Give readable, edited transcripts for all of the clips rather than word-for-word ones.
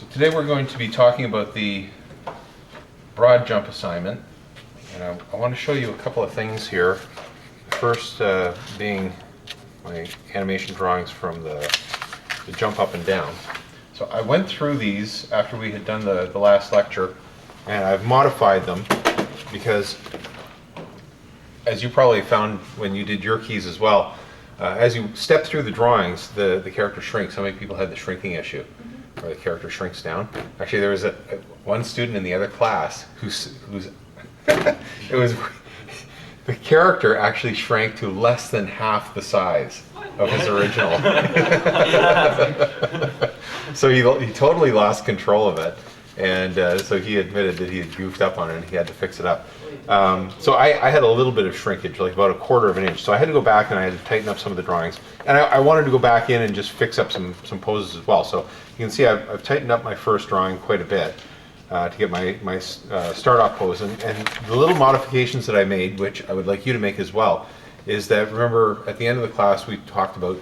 So today we're going to be talking about the broad jump assignment, and I want to show you a couple of things here. First being my animation drawings from the jump up and down. So I went through these after we had done the last lecture, and I've modified them because, as you probably found when you did your keys as well, as you step through the drawings, the character shrinks. How many people had the shrinking issue? Where the character shrinks down. Actually, there was one student in the other class who's it was the character actually shrank to less than half the size of his original. So he totally lost control of it, and so he admitted that he had goofed up on it and he had to fix it up. So I had a little bit of shrinkage, like about 1/4 of an inch. So I had to go back and I had to tighten up some of the drawings. And I wanted to go back in and just fix up some poses as well. So you can see I've tightened up my first drawing quite a bit to get my start off pose. And the little modifications that I made, which I would like you to make as well, is that, remember at the end of the class we talked about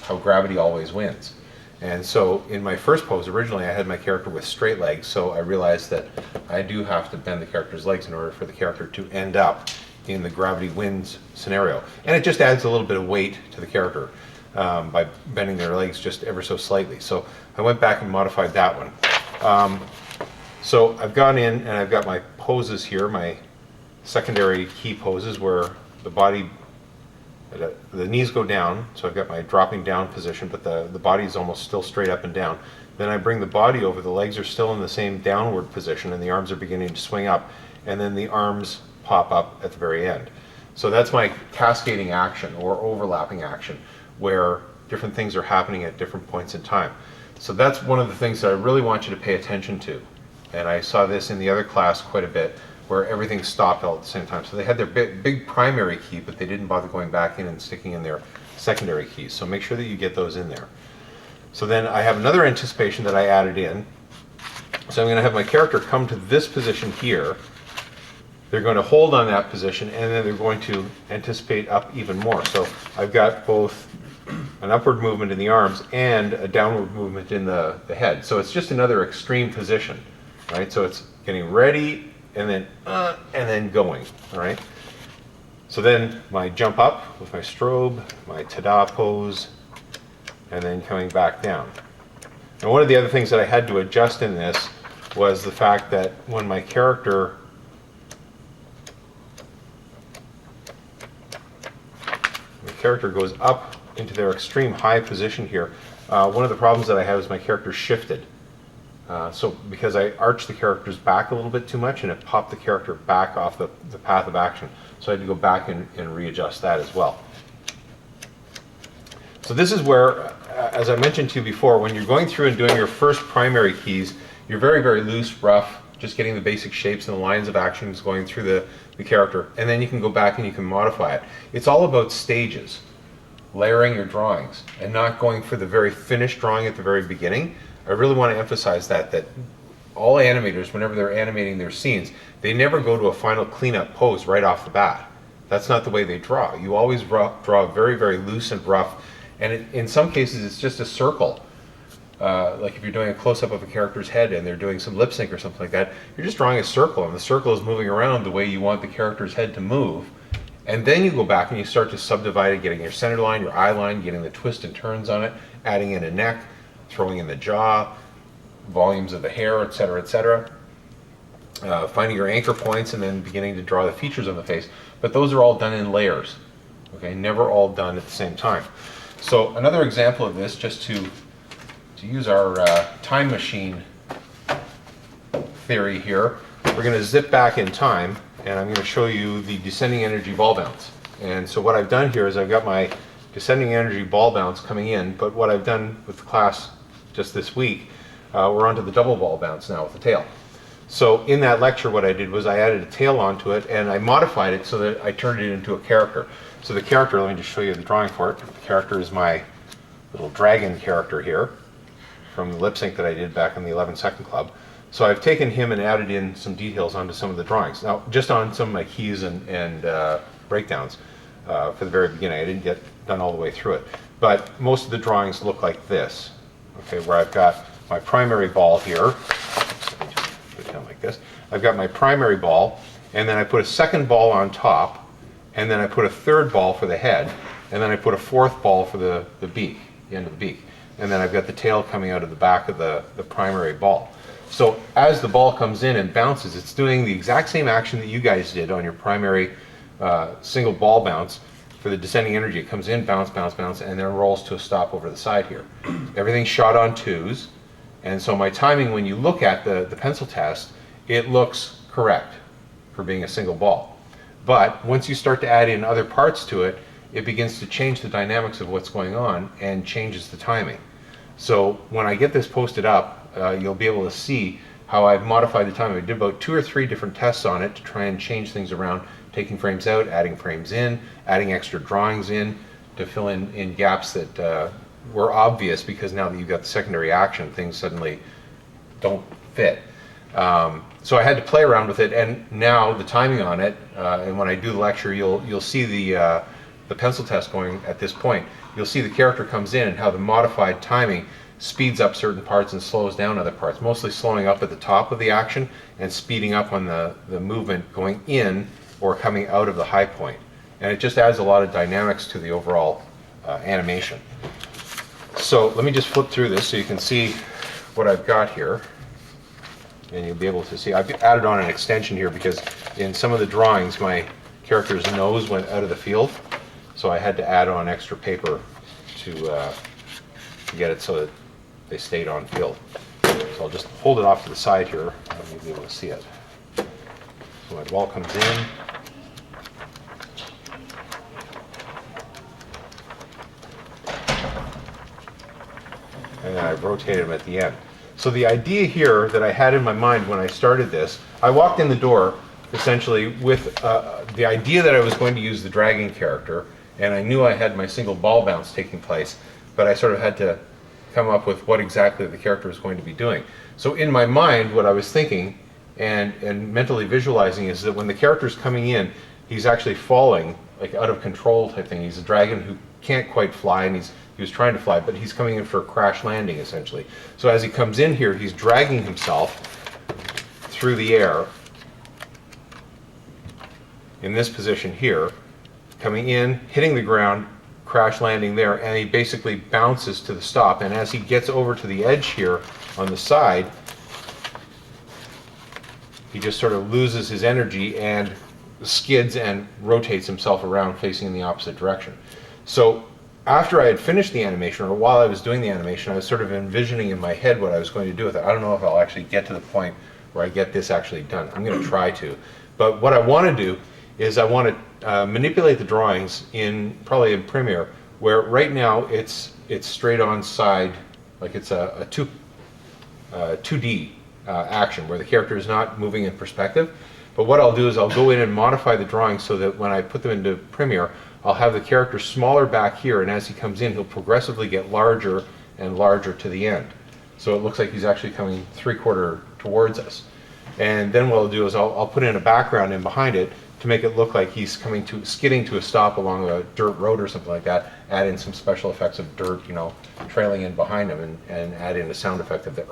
how gravity always wins. And so in my first pose, originally I had my character with straight legs, so I realized that I do have to bend the character's legs in order for the character to end up in the gravity wins scenario. And it just adds a little bit of weight to the character by bending their legs just ever so slightly. So I went back and modified that one. So I've gone in and I've got my poses here, my secondary key poses where the body, the knees go down, so I've got my dropping down position, but the body is almost still straight up and down. Then I bring the body over, the legs are still in the same downward position, and the arms are beginning to swing up, and then the arms pop up at the very end. So that's my cascading action or overlapping action, where different things are happening at different points in time. So that's one of the things that I really want you to pay attention to. And I saw this in the other class quite a bit, where everything stopped all at the same time. So they had their big primary key, but they didn't bother going back in and sticking in their secondary keys. So make sure that you get those in there. So then I have another anticipation that I added in. So I'm going to have my character come to this position here. They're going to hold on that position, and then they're going to anticipate up even more. So I've got both an upward movement in the arms and a downward movement in the head. So it's just another extreme position, right? So it's getting ready, and then going, all right? So then my jump up with my strobe, my ta-da pose, and then coming back down. And one of the other things that I had to adjust in this was the fact that when my character goes up into their extreme high position here, one of the problems that I have is my character shifted. So because I arched the characters back a little bit too much, and it popped the character back off the path of action. So I had to go back and readjust that as well. So this is where, as I mentioned to you before, when you're going through and doing your first primary keys, you're very, very loose, rough, just getting the basic shapes and the lines of actions going through the character. And then you can go back and you can modify it. It's all about stages, layering your drawings, and not going for the very finished drawing at the very beginning. I really want to emphasize that all animators, whenever they're animating their scenes, they never go to a final cleanup pose right off the bat. That's not the way they draw. You always draw very, very loose and rough, and in some cases it's just a circle. Like if you're doing a close-up of a character's head and they're doing some lip sync or something like that, you're just drawing a circle, and the circle is moving around the way you want the character's head to move. And then you go back and you start to subdivide it, getting your center line, your eye line, getting the twists and turns on it, adding in a neck, throwing in the jaw, volumes of the hair, etc., etc. Finding your anchor points and then beginning to draw the features on the face. But those are all done in layers, okay? Never all done at the same time. So another example of this, just to use our time machine theory here, we're going to zip back in time, and I'm going to show you the descending energy ball bounce. And so what I've done here is I've got my descending energy ball bounce coming in, but what I've done with the class just this week, we're onto the double ball bounce now with the tail. So in that lecture what I did was I added a tail onto it, and I modified it so that I turned it into a character. So the character, let me just show you the drawing for it. The character is my little dragon character here from the lip sync that I did back in the 11-second club. So I've taken him and added in some details onto some of the drawings. Now, just on some of my keys and breakdowns for the very beginning. I didn't get done all the way through it. But most of the drawings look like this, okay, where I've got my primary ball here. Put it down like this. I've got my primary ball, and then I put a second ball on top, and then I put a third ball for the head, and then I put a fourth ball for the beak, the end of the beak. And then I've got the tail coming out of the back of the primary ball. So as the ball comes in and bounces, it's doing the exact same action that you guys did on your primary single ball bounce. For the descending energy, it comes in, bounce, bounce, bounce, and then rolls to a stop over the side here. Everything's shot on twos, and so my timing, when you look at the pencil test, it looks correct for being a single ball. But once you start to add in other parts to it, it begins to change the dynamics of what's going on and changes the timing. So when I get this posted up, you'll be able to see how I've modified the timing. I did about 2 or 3 different tests on it to try and change things around, taking frames out, adding frames in, adding extra drawings in to fill in gaps that were obvious, because now that you've got the secondary action, things suddenly don't fit. So I had to play around with it, and now the timing on it, and when I do the lecture, you'll see the pencil test going at this point. You'll see the character comes in and how the modified timing speeds up certain parts and slows down other parts, mostly slowing up at the top of the action and speeding up on the movement going in or coming out of the high point. And it just adds a lot of dynamics to the overall animation. So let me just flip through this so you can see what I've got here. And you'll be able to see, I've added on an extension here because in some of the drawings my character's nose went out of the field. So I had to add on extra paper to get it so that they stayed on field. So I'll just hold it off to the side here and you'll be able to see it. So my ball comes in. And then I rotated them at the end. So the idea here that I had in my mind when I started this, I walked in the door essentially with the idea that I was going to use the dragging character, and I knew I had my single ball bounce taking place, but I sort of had to come up with what exactly the character was going to be doing. So in my mind, what I was thinking and mentally visualizing is that when the character's coming in, he's actually falling, like out of control type thing. He's a dragon who can't quite fly, and he was trying to fly, but he's coming in for a crash landing essentially. So as he comes in here, he's dragging himself through the air in this position here, coming in, hitting the ground, crash landing there, and he basically bounces to the stop. And as he gets over to the edge here on the side, he just sort of loses his energy and skids and rotates himself around facing in the opposite direction. So after I had finished the animation, or while I was doing the animation, I was sort of envisioning in my head what I was going to do with it. I don't know if I'll actually get to the point where I get this actually done. I'm going to try to. But what I want to do is I want to manipulate the drawings probably in Premiere, where right now it's straight on side, like it's a 2D action where the character is not moving in perspective. But what I'll do is I'll go in and modify the drawings so that when I put them into Premiere, I'll have the character smaller back here, and as he comes in, he'll progressively get larger and larger to the end. So it looks like he's actually coming 3/4 towards us. And then what I'll do is I'll put in a background in behind it to make it look like he's skidding to a stop along a dirt road or something like that. Add in some special effects of dirt, trailing in behind him, and add in a sound effect of the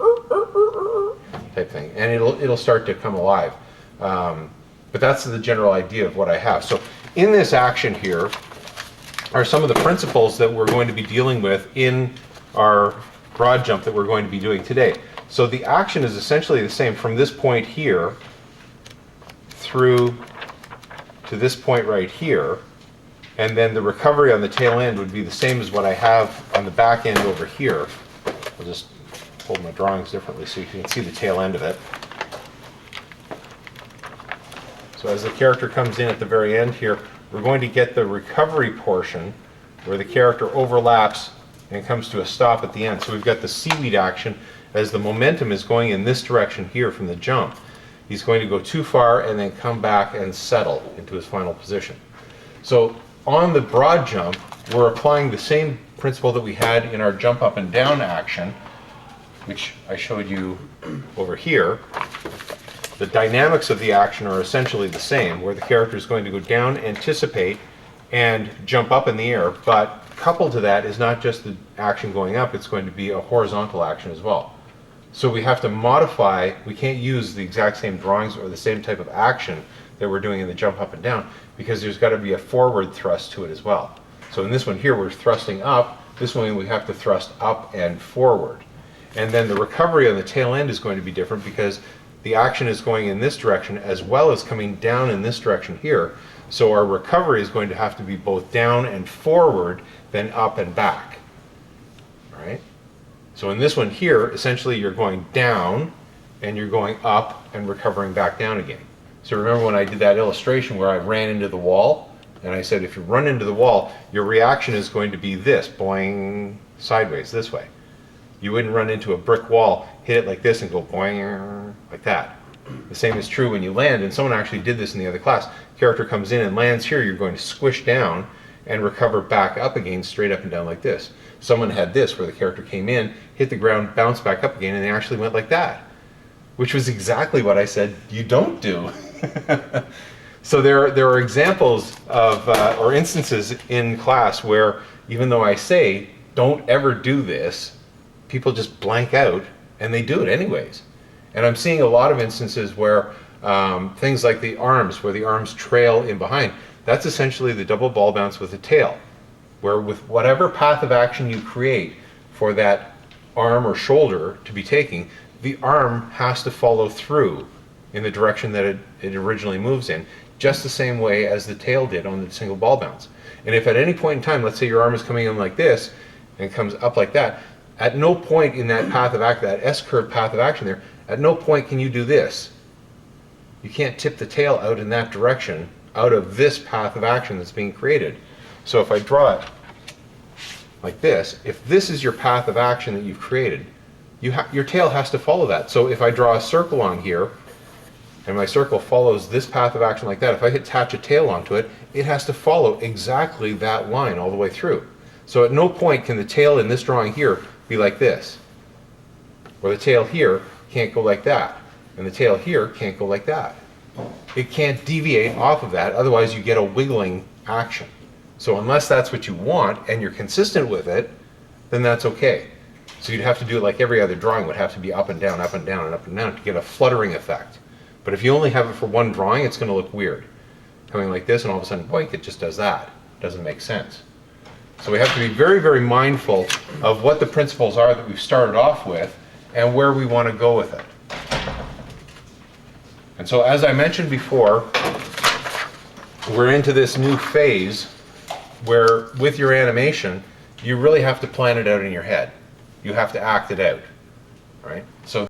type thing, and it'll start to come alive. But that's the general idea of what I have. So in this action here are some of the principles that we're going to be dealing with in our broad jump that we're going to be doing today. So the action is essentially the same from this point here through to this point right here, and then the recovery on the tail end would be the same as what I have on the back end over here. I'll just hold my drawings differently so you can see the tail end of it. So as the character comes in at the very end here, we're going to get the recovery portion where the character overlaps and comes to a stop at the end. So we've got the seaweed action as the momentum is going in this direction here from the jump. He's going to go too far and then come back and settle into his final position. So on the broad jump, we're applying the same principle that we had in our jump up and down action, which I showed you over here. The dynamics of the action are essentially the same, where the character is going to go down, anticipate, and jump up in the air, but coupled to that is not just the action going up, it's going to be a horizontal action as well. So we have to modify, we can't use the exact same drawings or the same type of action that we're doing in the jump up and down, because there's got to be a forward thrust to it as well. So in this one here, we're thrusting up. This one we have to thrust up and forward. And then the recovery on the tail end is going to be different, because the action is going in this direction as well as coming down in this direction here. So our recovery is going to have to be both down and forward, then up and back. All right? So in this one here, essentially you're going down and you're going up and recovering back down again. So remember when I did that illustration where I ran into the wall, and I said if you run into the wall, your reaction is going to be this, boing, sideways, this way. You wouldn't run into a brick wall, hit it like this and go boing, like that. The same is true when you land, and someone actually did this in the other class. Character comes in and lands here, you're going to squish down and recover back up again, straight up and down like this. Someone had this where the character came in, hit the ground, bounced back up again, and they actually went like that, which was exactly what I said you don't do. So there are examples of, or instances in class where even though I say, don't ever do this, people just blank out and they do it anyways. And I'm seeing a lot of instances where things like the arms, where the arms trail in behind, that's essentially the double ball bounce with a tail, where with whatever path of action you create for that arm or shoulder to be taking, the arm has to follow through in the direction that it originally moves in, just the same way as the tail did on the single ball bounce. And if at any point in time, let's say your arm is coming in like this and it comes up like that, at no point in that path of action, that S-curve path of action there, at no point can you do this. You can't tip the tail out in that direction, out of this path of action that's being created. So if I draw it like this, if this is your path of action that you've created, your tail has to follow that. So if I draw a circle on here, and my circle follows this path of action like that, if I attach a tail onto it, it has to follow exactly that line all the way through. So at no point can the tail in this drawing here be like this, or the tail here can't go like that, and the tail here can't go like that. It can't deviate off of that, otherwise you get a wiggling action. So unless that's what you want and you're consistent with it, then that's okay. So you'd have to do it like every other drawing would have to be up and down, up and down, and up and down to get a fluttering effect. But if you only have it for one drawing, it's going to look weird. Coming like this and all of a sudden, boink, it just does that. It doesn't make sense. So we have to be very, very mindful of what the principles are that we've started off with and where we want to go with it. And so as I mentioned before, we're into this new phase where with your animation, you really have to plan it out in your head. You have to act it out, right? So